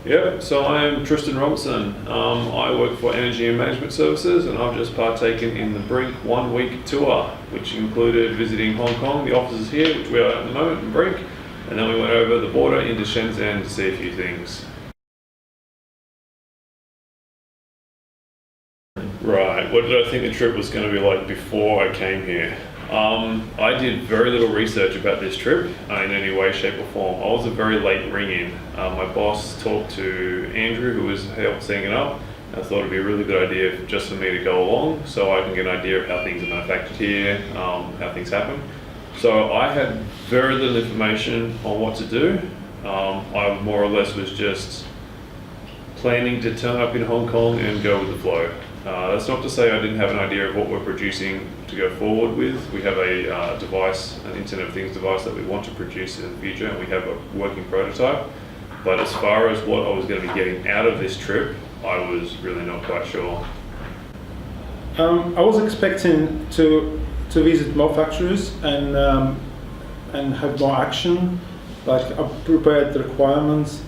Yep, so I'm Tristan Robinson. I work for Energy and Management Services, and I've just partaken in the Brinc 1 week tour, which included visiting Hong Kong, the offices here, which we are at the moment in Brinc, and then we went over the border into Shenzhen to see a few things. Right, what did I think the trip was going to be like before I came here? I did very little research about this trip in any way, shape or form. I was a very late ring-in. My boss talked to Andrew, who was helped setting it up, and I thought it'd be a really good idea just for me to go along so I can get an idea of how things are manufactured here, how things happen. So I had very little information on what to do. I more or less was just planning to turn up in Hong Kong and go with the flow. That's not to say I didn't have an idea of what we're producing to go forward with. We have a device, an Internet of Things device that we want to produce in the future, and we have a working prototype. But as far as what I was going to be getting out of this trip, I was really not quite sure. I was expecting to visit more factories and have more action, like I prepared the requirements.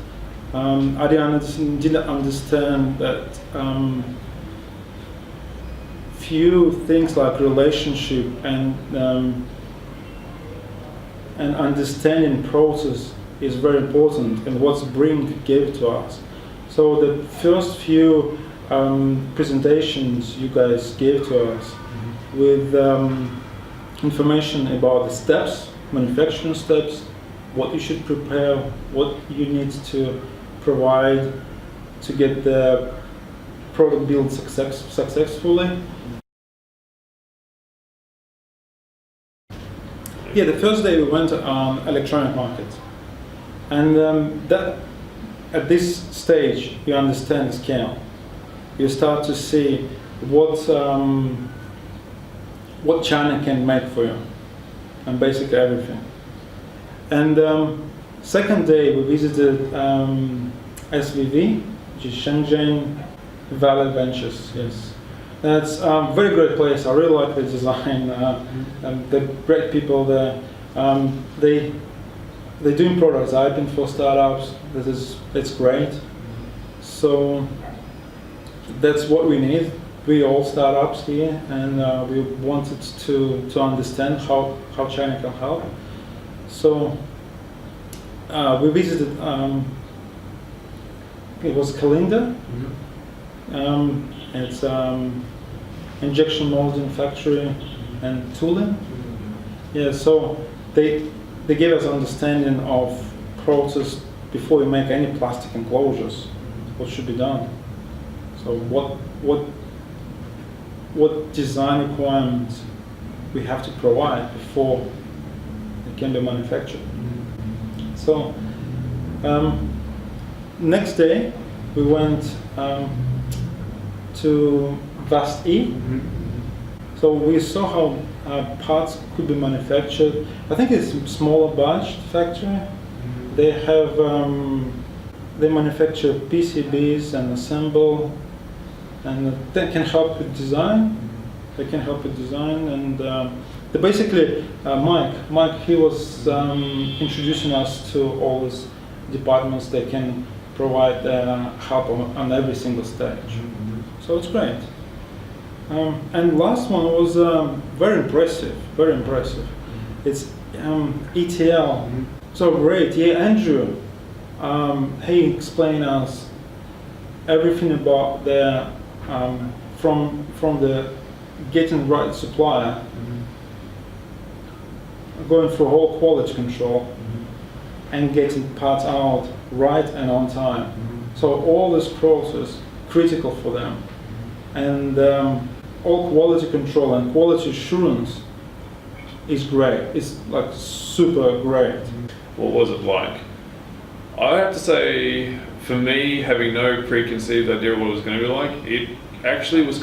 I didn't understand that few things like relationship and understanding process is very important, and what Brinc gave to us. So the first few presentations you guys gave to us with information about the steps, manufacturing steps, what you should prepare, what you need to provide to get the product built successfully. Yeah, the first day we went on electronic market, and that at this stage you understand the scale. You start to see what China can make for you, and basically everything. And second day we visited SVV, which is Shenzhen Valley Ventures. Yes. It's a very great place. I really like the design. The great people there. They're doing prototyping for startups. It's great. So that's what we need. We all startups here, and we wanted to understand how China can help. So we visited. It was Kalinda. It's injection molding factory and tooling. Yeah, so they gave us understanding of process before we make any plastic enclosures. What should be done? So what design requirements we have to provide before it can be manufactured. So next day we went to Vast E. So we saw how parts could be manufactured. I think it's a smaller batch factory. They have they manufacture PCBs and assemble, and they can help with design. They can help with design, and they basically Mike he was introducing us to all these departments. They can provide help on every single stage. So it's great. And last one was very impressive. It's ETL. So great. Yeah, Andrew. He explained us everything about the from the getting right supplier, going through whole quality control, and getting parts out right and on time. So all this process critical for them, and all quality control and quality assurance is great. It's like super great. What was it like? I have to say, for me, having no preconceived idea of what it was going to be like, it actually was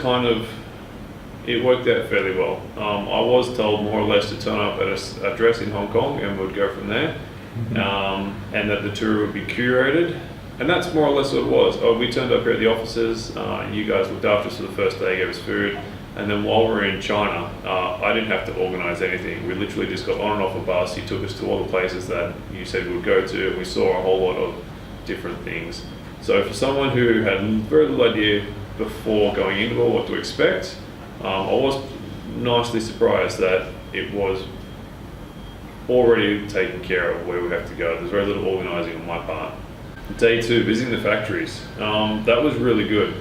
it worked out fairly well. I was told more or less to turn up at an address in Hong Kong and would go from there, and that the tour would be curated. And that's more or less what it was. We turned up here at the offices, you guys looked after us for the first day, gave us food, and then while we were in China, I didn't have to organise anything. We literally just got on and off a bus. He took us to all the places that you said we would go to, and we saw a whole lot of different things. So for someone who had very little idea before going into it what to expect, I was nicely surprised that it was already taken care of where we have to go. There's very little organising on my part. Day 2, visiting the factories. That was really good.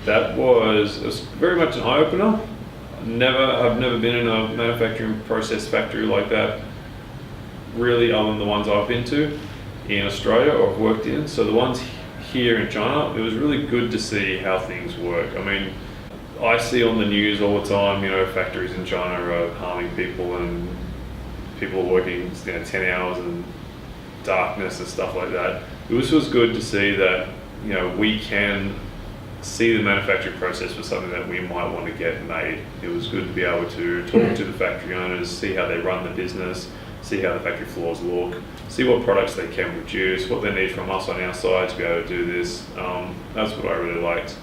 It was very much an eye-opener. I've never been in a manufacturing process factory like that, really, other than the ones I've been to in Australia or I've worked in. So the ones here in China, it was really good to see how things work. I mean, I see on the news all the time, factories in China are harming people and people are working 10 hours in darkness and stuff like that. It was good to see that, we can see the manufacturing process for something that we might want to get made. It was good to be able to talk to the factory owners, see how they run the business, see how the factory floors look, see what products they can produce, what they need from us on our side to be able to do this. That's what I really liked.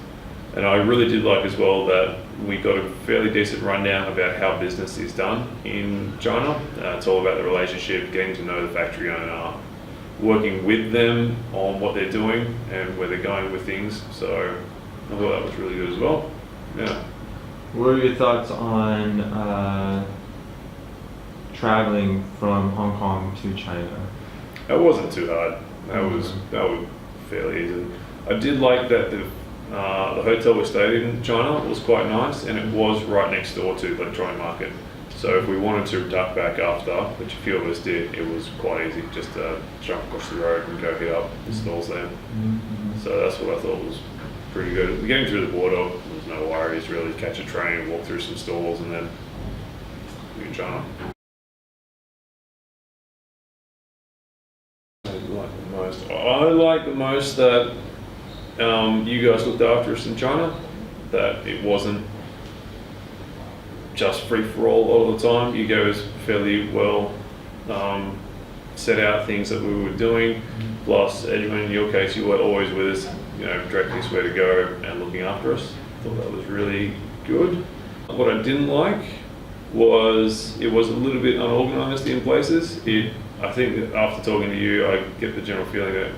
And I really did like as well that we got a fairly decent rundown about how business is done in China. It's all about the relationship, getting to know the factory owner, working with them on what they're doing and where they're going with things. So I thought that was really good as well. Yeah. What are your thoughts on traveling from Hong Kong to China? That wasn't too hard. That was fairly easy. I did like that the hotel we stayed in China was quite nice, and it was right next door to the electronic market. So if we wanted to duck back after, which a few of us did, it was quite easy just to jump across the road and go hit up the stalls there. So that's what I thought was pretty good. Getting through the border, there was no worries really. Catch a train, walk through some stalls, and then be in China. I like the most that you guys looked after us in China, that it wasn't just free for all the time. You guys fairly well set out things that we were doing. Plus, Edwin, in your case, you were always with us, directing us where to go and looking after us. I thought that was really good. What I didn't like was it was a little bit unorganised in places. I think that after talking to you, I get the general feeling that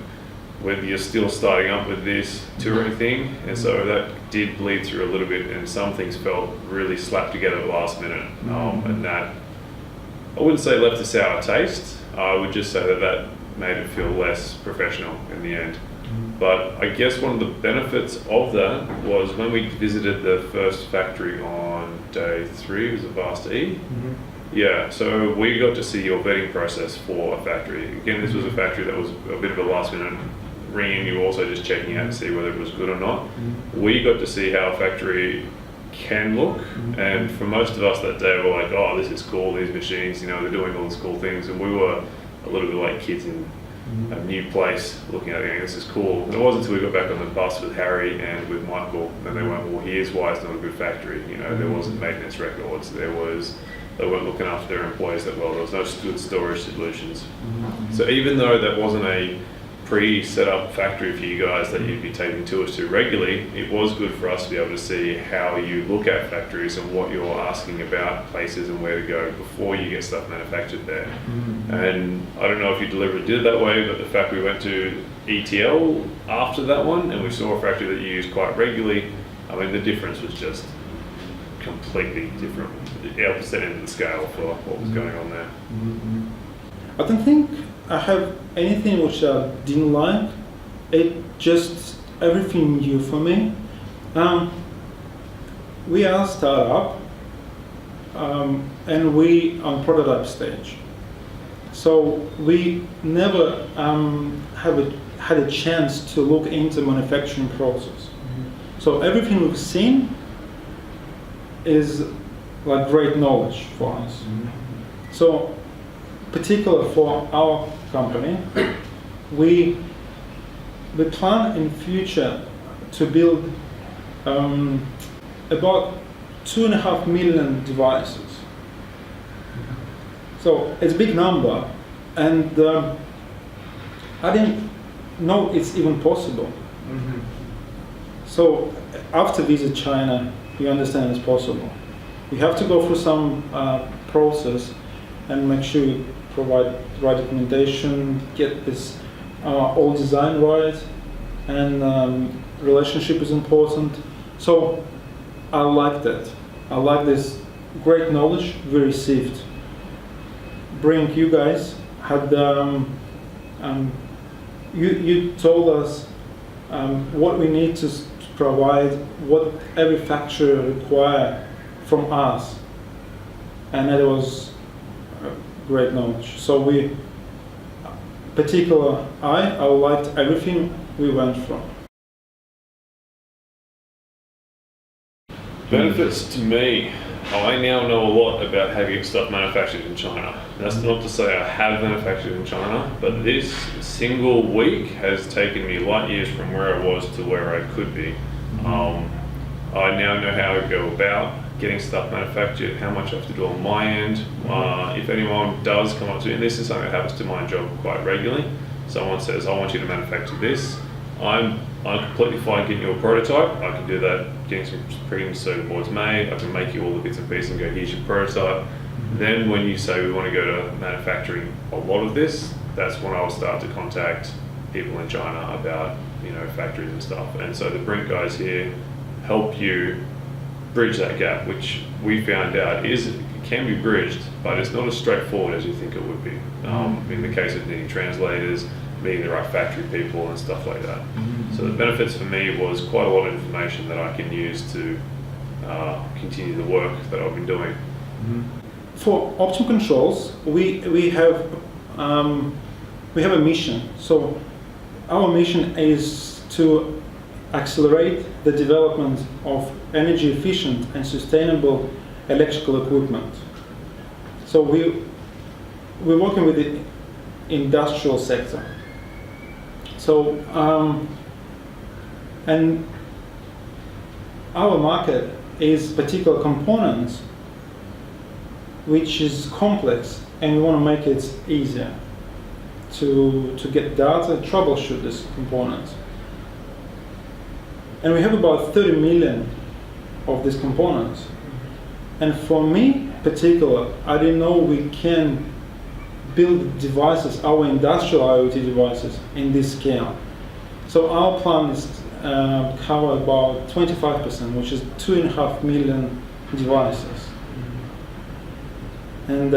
whether you're still starting up with this touring thing, and so that did bleed through a little bit, and some things felt really slapped together at the last minute, and that I wouldn't say left a sour taste. I would just say that made it feel less professional in the end. But I guess one of the benefits of that was when we visited the first factory on day 3, it was a Vast E. Yeah, so we got to see your vetting process for a factory. Again, this was a factory that was a bit of a last minute ring. You were also just checking out to see whether it was good or not. We got to see how a factory can look, and for most of us that day, we were like, oh, this is cool, these machines, they're doing all these cool things, and we were a little bit like kids in a new place looking at it going, this is cool. And it wasn't until we got back on the bus with Harry and with Michael, and they went, well, here's why it's not a good factory. There wasn't maintenance records, they weren't looking after their employees that well, there was no good storage solutions. So even though that wasn't a pre-set up factory for you guys that you'd be taking tours to regularly, it was good for us to be able to see how you look at factories and what you're asking about places and where to go before you get stuff manufactured there. And I don't know if you deliberately did it that way, but the fact we went to ETL after that one and we saw a factory that you use quite regularly, I mean the difference was just completely different, the opposite end of the scale for what was going on there. I don't think I have anything which I didn't like. It just everything new for me. We are a startup, and we on prototype stage. So we never had a chance to look into manufacturing process. So everything we've seen is like great knowledge for us. So, particular for our company, we plan in future to build about 2.5 million devices. So it's a big number, and I didn't know it's even possible. So after visit China, you understand it's possible. You have to go through some process and make sure you provide the right documentation, get this all design right, and relationship is important. So I like that. I like this great knowledge we received. Brinc, you guys had you told us what we need to provide, what every factory require from us, and that was great knowledge. So I liked everything we went from. Benefits to me, I now know a lot about how to get stuff manufactured in China. That's not to say I have manufactured in China, but this single week has taken me light years from where I was to where I could be. I now know how to go about getting stuff manufactured, how much I have to do on my end. If anyone does come up to me, and this is something that happens to my job quite regularly, someone says, I want you to manufacture this, I'm completely fine getting you a prototype. I can do that, getting some printing circuit boards made. I can make you all the bits and pieces and go, here's your prototype. Then when you say we want to go to manufacturing a lot of this, that's when I'll start to contact people in China about, factories and stuff. And so the Brinc guys here help you bridge that gap, which we found out it can be bridged, but it's not as straightforward as you think it would be. In the case of needing translators, meeting the right factory people and stuff like that. So the benefits for me was quite a lot of information that I can use to continue the work that I've been doing. For Optimum Controls, we have a mission. So our mission is to accelerate the development of energy efficient and sustainable electrical equipment. So we're working with the industrial sector. So and our market is particular components which is complex, and we want to make it easier to get data, troubleshoot these components. And we have about 30 million of these components. And for me, particular, I didn't know we can build devices, our industrial IoT devices, in this scale. So our plan is cover about 25%, which is 2.5 million devices. And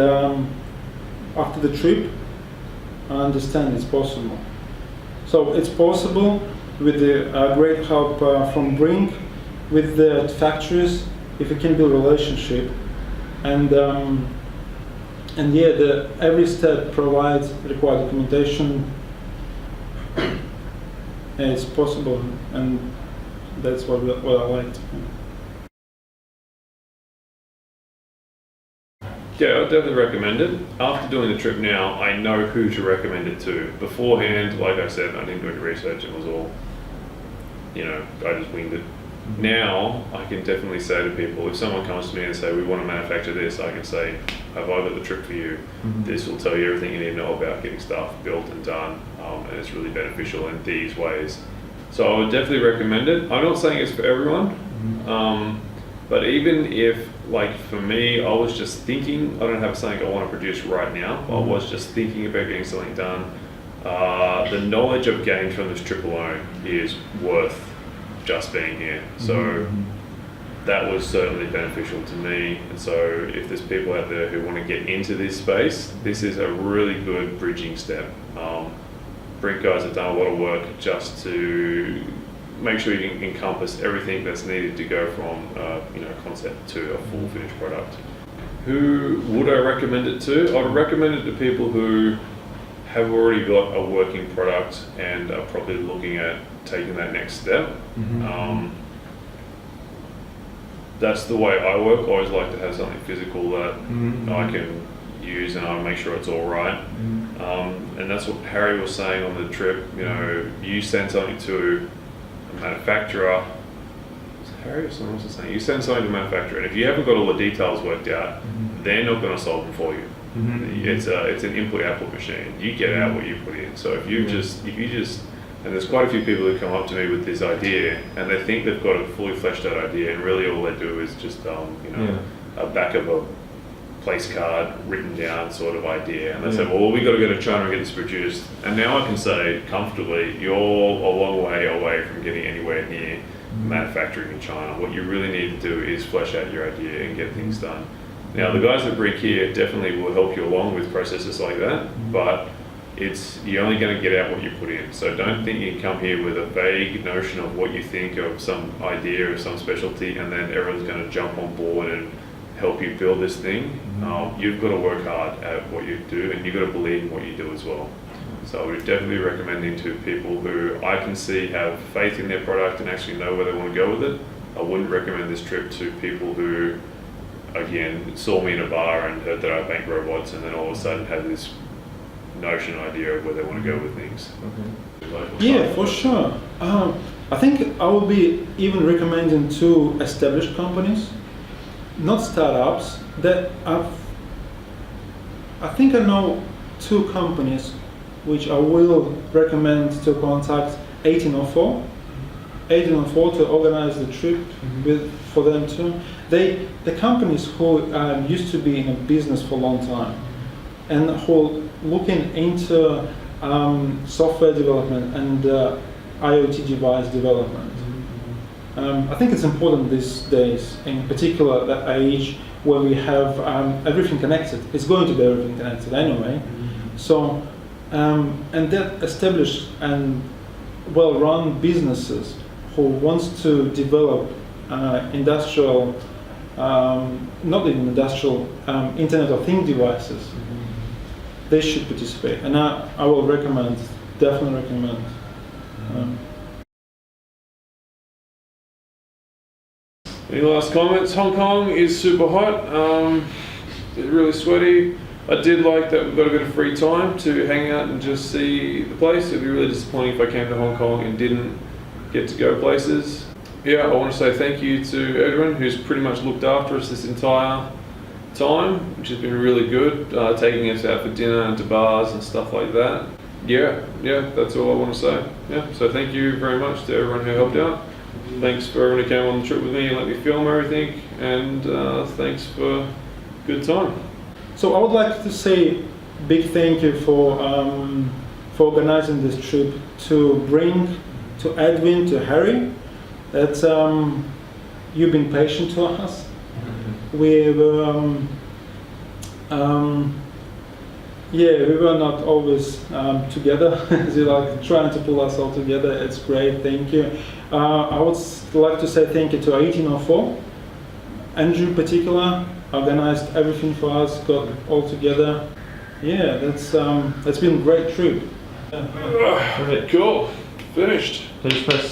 after the trip, I understand it's possible. So it's possible with the great help from Brinc, with the factories, if we can build a relationship, and every step provides required documentation. And it's possible, and that's what I liked. Yeah, I would definitely recommend it. After doing the trip now, I know who to recommend it to. Beforehand, like I said, I didn't do any research. It was all, I just winged it. Now, I can definitely say to people, if someone comes to me and say, we want to manufacture this, I can say, have I got the trip for you? This will tell you everything you need to know about getting stuff built and done, and it's really beneficial in these ways. So I would definitely recommend it. I'm not saying it's for everyone, but even if, like for me, I was just thinking, I don't have something I want to produce right now, I was just thinking about getting something done, the knowledge I've gained from this trip alone is worth just being here. So that was certainly beneficial to me. And so if there's people out there who want to get into this space, this is a really good bridging step. Brinc guys have done a lot of work just to make sure you can encompass everything that's needed to go from concept to a full finished product. Who would I recommend it to? I would recommend it to people who have already got a working product and are probably looking at taking that next step. That's the way I work. I always like to have something physical that I can use and I'll make sure it's all right. And that's what Harry was saying on the trip. You send something to a manufacturer. Was it Harry or someone else was saying? You send something to a manufacturer, and if you haven't got all the details worked out, they're not going to solve them for you. It's an input-output machine. You get out what you put in. So if you just, and there's quite a few people who come up to me with this idea, and they think they've got a fully fleshed out idea, and really all they do is just, a back of a place card written down sort of idea. And they said, well, we got to go to China and get this produced. And now I can say comfortably, you're a long way away from getting anywhere near manufacturing in China. What you really need to do is flesh out your idea and get things done. Now, the guys at Brinc here definitely will help you along with processes like that, but you're only going to get out what you put in. So don't think you can come here with a vague notion of what you think of some idea or some specialty, and then everyone's going to jump on board and help you build this thing. You've got to work hard at what you do, and you've got to believe in what you do as well. So I would definitely recommending to people who I can see have faith in their product and actually know where they want to go with it. I wouldn't recommend this trip to people who, again, saw me in a bar and heard that I make robots and then all of a sudden had this idea of where they want to go with things. Yeah, for sure. I think I would be even recommending to established companies, not startups. I think I know 2 companies which I will recommend to contact 1804 to organize the trip for them too. The companies who used to be in a business for a long time and who looking into software development and IoT device development. I think it's important these days, in particular that age where we have everything connected. It's going to be everything connected anyway. So, and that established and well-run businesses who wants to develop industrial, not even industrial, Internet of Things devices, they should participate. And I will recommend, definitely recommend. Any last comments? Hong Kong is super hot. It's really sweaty. I did like that we've got a bit of free time to hang out and just see the place. It'd be really disappointing if I came to Hong Kong and didn't get to go places. Yeah, I want to say thank you to Edwin, who's pretty much looked after us this entire time, which has been really good, taking us out for dinner and to bars and stuff like that. Yeah, that's all I want to say. Yeah, so thank you very much to everyone who helped out. Thanks for everyone who came on the trip with me and let me film everything, and thanks for a good time. So I would like to say big thank you for organizing this trip to Brinc, to Edwin, to Harry. That you've been patient to us. We were we were not always together. You're like trying to pull us all together. It's great, thank you. I would like to say thank you to 1804. Andrew in particular organized everything for us, got all together. Yeah, that's been a great trip. Cool, finished. Please press